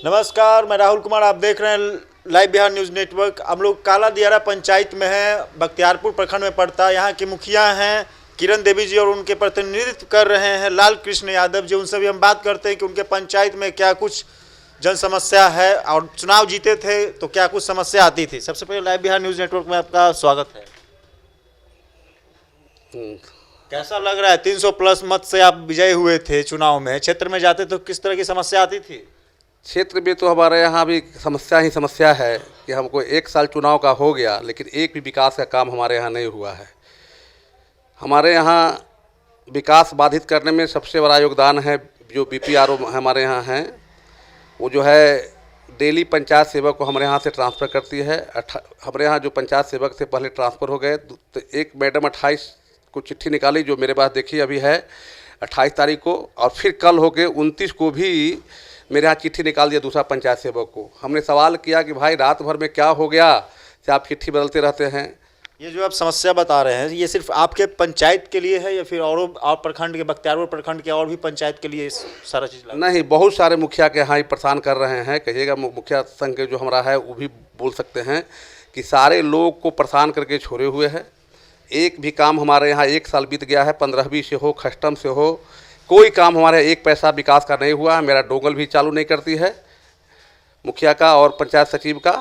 नमस्कार, मैं राहुल कुमार। आप देख रहे हैं लाइव बिहार न्यूज़ नेटवर्क। हम लोग काला दियारा पंचायत में हैं, बख्तियारपुर प्रखंड में पड़ता है। यहाँ की मुखिया हैं किरण देवी जी और उनके प्रतिनिधित्व कर रहे हैं लाल कृष्ण यादव जी। उनसे भी हम बात करते हैं कि उनके पंचायत में क्या कुछ जन समस्या है और चुनाव जीते थे तो क्या कुछ समस्या आती थी। सबसे पहले लाइव बिहार न्यूज़ नेटवर्क में आपका स्वागत है। कैसा लग रहा है? 300 प्लस मत से आप विजयी हुए थे चुनाव में। क्षेत्र में जाते तो किस तरह की समस्या आती थी? क्षेत्र में तो हमारे यहाँ भी समस्या ही समस्या है कि हमको 1 साल चुनाव का हो गया लेकिन एक भी विकास का काम हमारे यहाँ नहीं हुआ है। हमारे यहाँ विकास बाधित करने में सबसे बड़ा योगदान है जो बीपीआरओ हमारे यहाँ हैं, वो जो है डेली पंचायत सेवक को हमारे यहाँ से ट्रांसफ़र करती है। हमारे यहाँ जो पंचायत सेवक से पहले ट्रांसफ़र हो गए तो एक मैडम 28 को चिट्ठी निकाली जो मेरे पास देखी अभी है 28 तारीख को, और फिर कल हो के 29 को भी मेरे यहाँ चिट्ठी निकाल दिया दूसरा पंचायत सेवक को। हमने सवाल किया कि भाई रात भर में क्या हो गया कि आप चिट्ठी बदलते रहते हैं। ये जो आप समस्या बता रहे हैं ये सिर्फ आपके पंचायत के लिए है या फिर और प्रखंड के, बख्तियारपुर प्रखंड के और भी पंचायत के लिए सारा चीज़? नहीं, बहुत सारे मुखिया के यहाँ ही परेशान कर रहे हैं। कहिएगा मुखिया संघ के जो हमारा है वो भी बोल सकते हैं कि सारे लोग को परेशान करके छोड़े हुए हैं। एक भी काम हमारे यहाँ 1 साल बीत गया है, 15वीं से हो, खस्टम से हो, कोई काम हमारे 1 पैसा विकास का नहीं हुआ है। मेरा डोंगल भी चालू नहीं करती है मुखिया का और पंचायत सचिव का।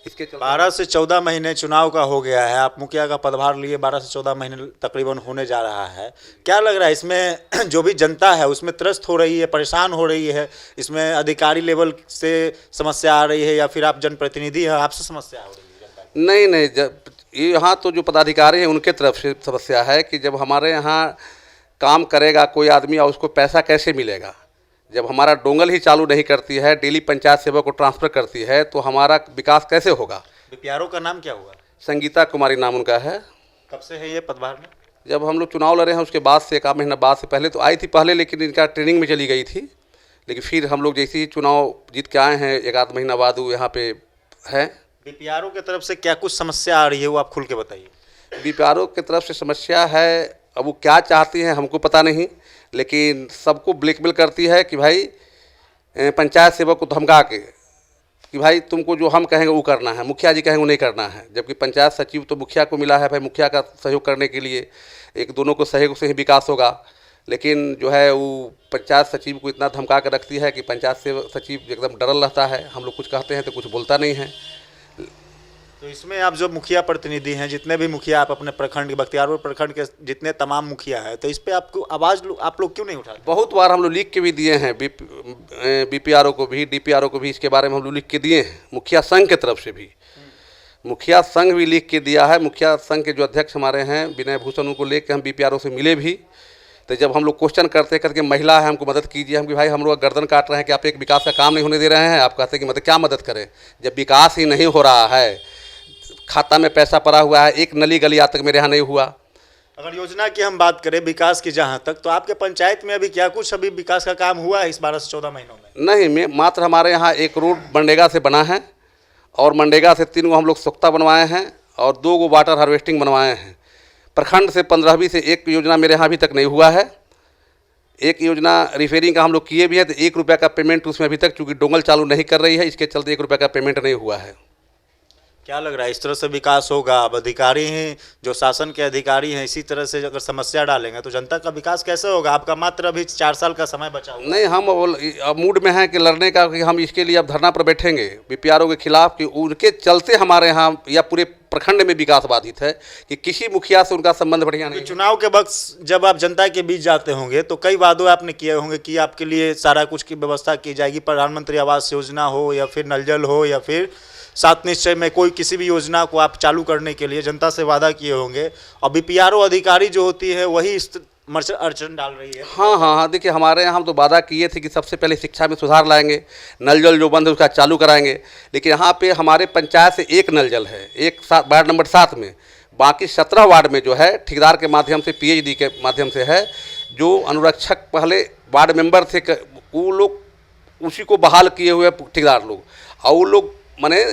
इसके 12 से 14 महीने चुनाव का हो गया है, आप मुखिया का पदभार लिए 12 से 14 महीने तकरीबन होने जा रहा है। क्या लग रहा है इसमें जो भी जनता है उसमें त्रस्त हो रही है, परेशान हो रही है? इसमें अधिकारी लेवल से समस्या आ रही है या फिर आप जनप्रतिनिधि हैं, आपसे समस्या हो रही है जनता की? नहीं, यहाँ तो जो पदाधिकारी हैं उनके तरफ से समस्या है कि जब हमारे यहाँ काम करेगा कोई आदमी और उसको पैसा कैसे मिलेगा। जब हमारा डोंगल ही चालू नहीं करती है, डेली पंचायत सेवक को ट्रांसफ़र करती है तो हमारा विकास कैसे होगा। बीपीआरओ का नाम क्या हुआ? संगीता कुमारी नाम उनका है। कब से है ये पदभार में? जब हम लोग चुनाव लड़े हैं उसके बाद से 1 महीना बाद से। पहले तो आई थी पहले, लेकिन इनका ट्रेनिंग में चली गई थी। लेकिन फिर हम लोग जैसे ही चुनाव जीत के आए हैं 1 आध महीना बाद वो यहाँ पे है। बीपीआरओ की तरफ से क्या कुछ समस्या आ रही है वो आप खुल के बताइए। बीपीआरओ की तरफ से समस्या है, अब वो क्या चाहती हैं हमको पता नहीं, लेकिन सबको ब्लैकमेल करती है कि भाई पंचायत सेवक को धमका के कि भाई तुमको जो हम कहेंगे वो करना है, मुखिया जी कहेंगे वो नहीं करना है। जबकि पंचायत सचिव तो मुखिया को मिला है भाई मुखिया का सहयोग करने के लिए, एक दोनों को सहयोग से ही विकास होगा। लेकिन जो है वो पंचायत सचिव को इतना धमका कर रखती है कि पंचायत सचिव एकदम डरल रहता है। हम लोग कुछ कहते हैं तो कुछ बोलता नहीं है। तो इसमें आप जो मुखिया प्रतिनिधि हैं, जितने भी मुखिया आप अपने प्रखंड, बख्तियारपुर प्रखंड के जितने तमाम मुखिया हैं, तो इस पे आपको आवाज़ आप लोग क्यों नहीं उठाते? बहुत बार हम लोग लिख के भी दिए हैं, बीपीआरओ को भी, डीपीआरओ को भी इसके बारे में हम लोग लिख के दिए हैं। मुखिया संघ की तरफ से भी मुखिया संघ भी लिख के दिया है। मुखिया संघ के जो अध्यक्ष हमारे हैं विनय भूषण, उनको लेकर हम बीपीआरओ से मिले भी। तो जब हम लोग क्वेश्चन करते करके महिला है हमको मदद कीजिए, हम कि भाई हम लोग गर्दन काट रहे हैं कि आप एक विकास का काम नहीं होने दे रहे हैं। आप कहते हैं कि मदद क्या मदद करें जब विकास ही नहीं हो रहा है, खाता में पैसा पड़ा हुआ है, एक नली गली आज तक मेरे यहाँ नहीं हुआ। अगर योजना की हम बात करें विकास की जहाँ तक, तो आपके पंचायत में अभी क्या कुछ अभी विकास का काम हुआ है इस 12 से 14 महीनों में? नहीं, मात्र हमारे यहाँ 1 रोड मनरेगा से बना है और मनरेगा से 3 गो हम लोग सोख्ता बनवाए हैं और 2 गो वाटर हार्वेस्टिंग बनवाए हैं। प्रखंड से 15वीं से एक योजना मेरे यहाँ अभी तक नहीं हुआ है। एक योजना रिपेयरिंग का हम लोग किए भी है तो 1 रुपये का पेमेंट उसमें अभी तक, चूँकि डोंगल चालू नहीं कर रही है इसके चलते 1 रुपये का पेमेंट नहीं हुआ है। क्या लग रहा है इस तरह से विकास होगा? अब अधिकारी हैं जो शासन के अधिकारी हैं, इसी तरह से अगर समस्या डालेंगे तो जनता का विकास कैसे होगा? आपका मात्र अभी 4 साल का समय बचा हुआ। नहीं, हम अब मूड में हैं कि लड़ने का, कि हम इसके लिए अब धरना पर बैठेंगे बीपीआरओ के खिलाफ कि उनके चलते हमारे यहाँ या पूरे प्रखंड में विकास बाधित है कि किसी मुखिया से उनका संबंध बढ़िया नहीं। चुनाव के वक्त जब आप जनता के बीच जाते होंगे तो कई वादे आपने किए होंगे कि आपके लिए सारा कुछ की व्यवस्था की जाएगी, प्रधानमंत्री आवास योजना हो या फिर नल जल हो या फिर 7 निश्चय में कोई किसी भी योजना को आप चालू करने के लिए जनता से वादा किए होंगे। और बीपीआरओ अधिकारी जो होती है वही इस अड़चन डाल रही है। हाँ, देखिए हमारे यहाँ हम तो वादा किए थे कि सबसे पहले शिक्षा में सुधार लाएंगे, नल जल जो बंद है उसका चालू कराएंगे। लेकिन यहाँ पे हमारे पंचायत से 1 नल जल है, एक वार्ड नंबर 7 में, बाकी 17 वार्ड में जो है ठेकेदार के माध्यम से, पीएचडी के माध्यम से है। जो अनुरक्षक पहले वार्ड मेंबर थे वो लोग उसी को बहाल किए हुए ठेकेदार लोग, और वो लोग माने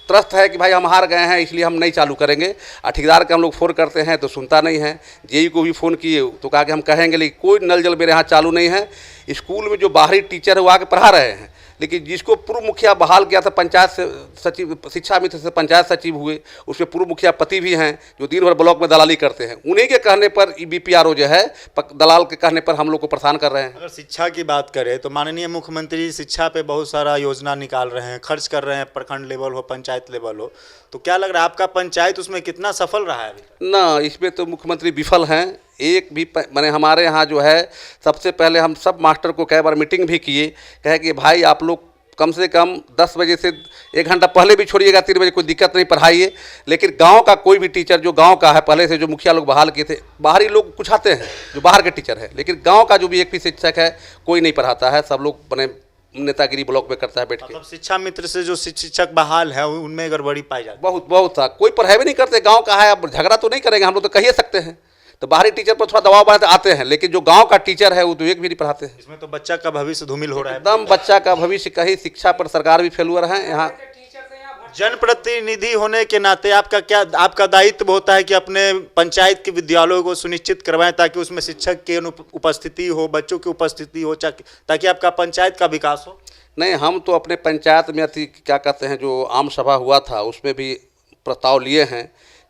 त्रस्त है कि भाई हम हार गए हैं इसलिए हम नहीं चालू करेंगे। और ठेकेदार के हम लोग फ़ोन करते हैं तो सुनता नहीं है। जेई को भी फ़ोन किए तो कहा कि हम कहेंगे, लेकिन कोई नल जल मेरे यहाँ चालू नहीं है। स्कूल में जो बाहरी टीचर है वो आके पढ़ा रहे हैं, लेकिन जिसको पूर्व मुखिया बहाल किया था पंचायत से सचिव, शिक्षा मित्र से पंचायत सचिव हुए, उसके पूर्व मुखिया पति भी हैं जो दिन भर ब्लॉक में दलाली करते हैं। उन्हीं के कहने पर BPRO जो है दलाल के कहने पर हम लोग को परेशान कर रहे हैं। अगर शिक्षा की बात करें तो माननीय मुख्यमंत्री शिक्षा पे बहुत सारा योजना निकाल रहे हैं, खर्च कर रहे हैं, प्रखंड लेवल हो, पंचायत लेवल हो, तो क्या लग रहा है आपका पंचायत उसमें कितना सफल रहा है अभी तक? ना, इसमें तो मुख्यमंत्री विफल हैं। एक भी मैंने हमारे यहाँ जो है सबसे पहले हम सब मास्टर को कई बार मीटिंग भी किए, कहे कि भाई आप लोग कम से कम 10 बजे से 1 घंटा पहले भी छोड़िएगा, 3 बजे कोई दिक्कत नहीं, पढ़ाइए। लेकिन गांव का कोई भी टीचर जो गांव का है, पहले से जो मुखिया लोग बहाल किए थे, बाहरी लोग कुछ आते हैं जो बाहर के टीचर है, लेकिन गाँव का जो भी एक भी शिक्षक है कोई नहीं पढ़ाता है। सब लोग बने नेतागिरी ब्लॉक में करता है बैठ के। मतलब शिक्षा मित्र से जो शिक्षक बहाल है उनमें गड़बड़ी पाई जाती है? बहुत था, कोई पढ़ाई भी नहीं करते। गाँव का है, अब झगड़ा तो नहीं करेंगे हम लोग, तो कह सकते हैं, तो बाहरी टीचर पर थोड़ा दबाव बनाते आते हैं, लेकिन जो गांव का टीचर है वो तो एक भी नहीं पढ़ाते हैं। इसमें तो बच्चा का भविष्य धूमिल हो रहा है। एकदम बच्चा का भविष्य, कहीं शिक्षा पर सरकार भी फेलुअर है। यहाँ जनप्रतिनिधि होने के नाते आपका दायित्व होता है कि अपने पंचायत के विद्यालयों को सुनिश्चित करवाएं ताकि उसमें शिक्षक की उपस्थिति हो, बच्चों की उपस्थिति हो, ताकि आपका पंचायत का विकास हो। नहीं, हम तो अपने पंचायत में क्या कहते हैं, जो आम सभा हुआ था उसमें भी प्रस्ताव लिए हैं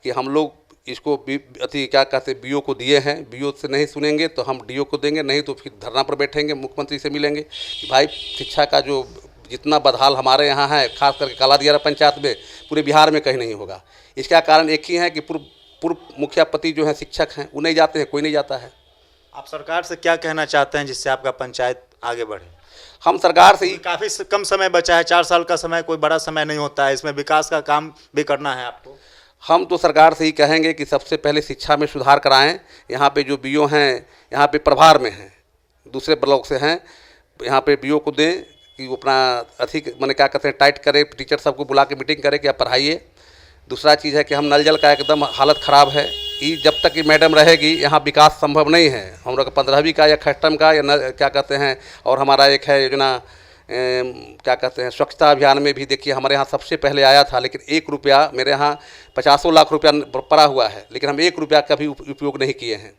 कि हम लोग इसको क्या कहते हैं BO को दिए हैं। BO से नहीं सुनेंगे तो हम DO को देंगे, नहीं तो फिर धरना पर बैठेंगे, मुख्यमंत्री से मिलेंगे कि भाई शिक्षा का जो जितना बदहाल हमारे यहाँ है, खास करके काला दियारा पंचायत में, पूरे बिहार में कहीं नहीं होगा। इसका कारण एक ही है कि पूर्व मुखिया पति जो हैं शिक्षक हैं वो नहीं जाते हैं, कोई नहीं जाता है। आप सरकार से क्या कहना चाहते हैं जिससे आपका पंचायत आगे बढ़े? हम सरकार से ही, काफ़ी कम समय बचा है, 4 साल का समय कोई बड़ा समय नहीं होता है, इसमें विकास का काम भी करना है आपको। हम तो सरकार से ही कहेंगे कि सबसे पहले शिक्षा में सुधार कराएं। यहाँ पे जो BO हैं यहाँ पे प्रभार में हैं, दूसरे ब्लॉक से हैं, यहाँ पे BO को दें कि वो अपना अधिक मैंने क्या कहते हैं टाइट करे, टीचर सबको बुला के मीटिंग करे कि आप पढ़ाइए। दूसरा चीज़ है कि हम नल जल का एकदम हालत ख़राब है, ये जब तक ये मैडम रहेगी यहाँ विकास संभव नहीं है। हम लोग 15वीं का या खस्टम का या क्या कहते हैं, और हमारा एक है योजना क्या कहते हैं स्वच्छता अभियान में भी देखिए हमारे यहाँ सबसे पहले आया था, लेकिन 1 रुपया, मेरे यहाँ 50 लाख रुपया पड़ा हुआ है, लेकिन हम 1 रुपया का भी उपयोग नहीं किए हैं,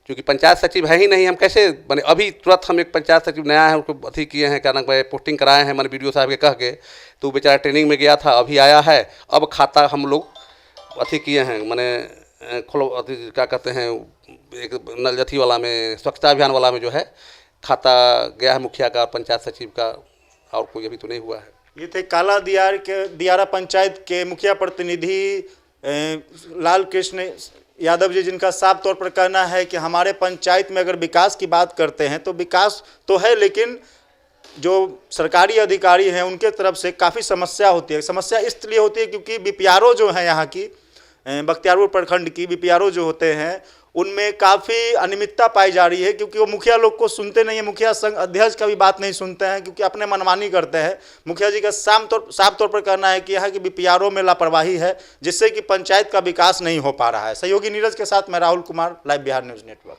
क्योंकि पंचायत सचिव है ही नहीं। हम कैसे बने? अभी तुरंत हम एक पंचायत सचिव नया है, उसको अथी किए हैं, क्या नाम है, पोस्टिंग कराए हैं मैंने BDO साहब के कह के, तो बेचारा ट्रेनिंग में गया था, अभी आया है। अब खाता हम लोग अथी किए हैं, मैंने खोलो अथी क्या कहते हैं, एक नल अथी वाला में, स्वच्छता अभियान वाला में जो है खाता गया है मुखिया का, पंचायत सचिव का, और कोई अभी तो नहीं हुआ है। ये थे काला दियारा पंचायत के मुखिया प्रतिनिधि लाल कृष्ण यादव जी, जिनका साफ तौर पर कहना है कि हमारे पंचायत में अगर विकास की बात करते हैं तो विकास तो है, लेकिन जो सरकारी अधिकारी हैं उनके तरफ से काफ़ी समस्या होती है। समस्या इसलिए होती है क्योंकि BPRO जो है यहाँ की बख्तियारपुर प्रखंड की BPRO जो होते हैं उनमें काफ़ी अनियमितता पाई जा रही है, क्योंकि वो मुखिया लोग को सुनते नहीं है, मुखिया संघ अध्यक्ष का भी बात नहीं सुनते हैं, क्योंकि अपने मनमानी करते हैं। मुखिया जी का साफ तौर पर कहना है कि यहाँ की BPRO में लापरवाही है, जिससे कि पंचायत का विकास नहीं हो पा रहा है। सहयोगी नीरज के साथ मैं Rahul Kumar, live Bihar news network.